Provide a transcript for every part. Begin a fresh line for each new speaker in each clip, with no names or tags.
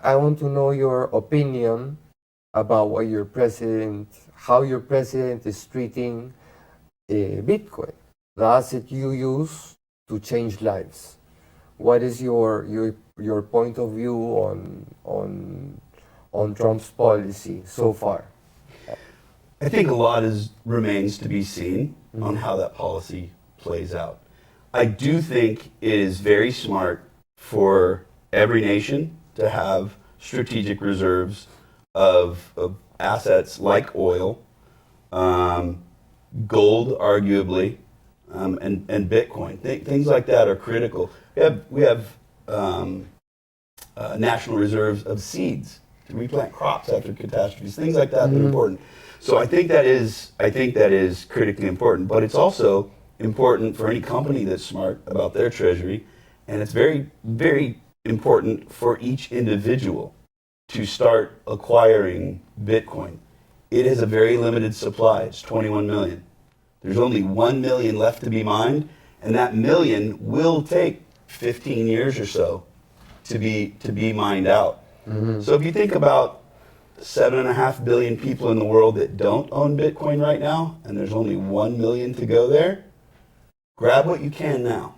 I want to know your opinion about how your president is treating Bitcoin, the asset you use to change lives. What is your point of view on Trump's policy so far?
I think a lot remains to be seen on how that policy plays out. I do think it is very smart for every nation to have strategic reserves of assets like oil, gold, arguably, and Bitcoin. Things like that are critical. We have national reserves of seeds to replant crops after catastrophes. Things like that that are important. So I think that is critically important. But it's also important for any company that's smart about their treasury, and it's very, very important for each individual to start acquiring Bitcoin. It is a very limited supply. It's 21 million. There's only 1 million left to be mined, and that million will take 15 years or so to be mined out. So if you think about 7.5 billion people in the world that don't own Bitcoin right now, and there's only 1 million to go there, grab what you can now.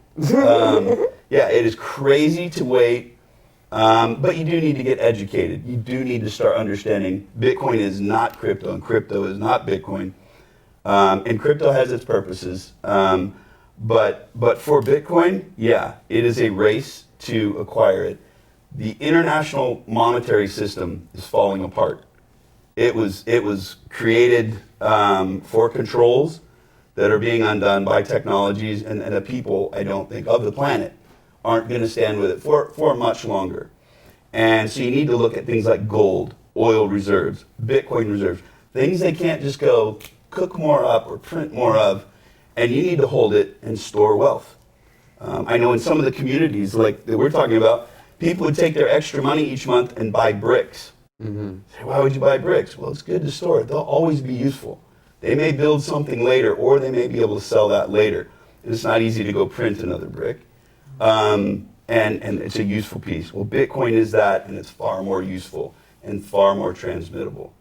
Yeah, it is crazy to wait, but you do need to get educated. You do need to start understanding Bitcoin is not crypto, and crypto is not Bitcoin. And crypto has its purposes. But for Bitcoin, yeah, it is a race to acquire it. The international monetary system is falling apart. It was created for controls that are being undone by technologies, and the people, I don't think, of the planet aren't going to stand with it for much longer. And so you need to look at things like gold, oil reserves, Bitcoin reserves, things they can't just go cook more up or print more of, and you need to hold it and store wealth. I know in some of the communities like that we're talking about, people would take their extra money each month and buy bricks. Say, why would you buy bricks? Well, it's good to store it. They'll always be useful. They may build something later, or they may be able to sell that later. It's not easy to go print another brick. And it's a useful piece. Well, Bitcoin is that, and it's far more useful and far more transmittable.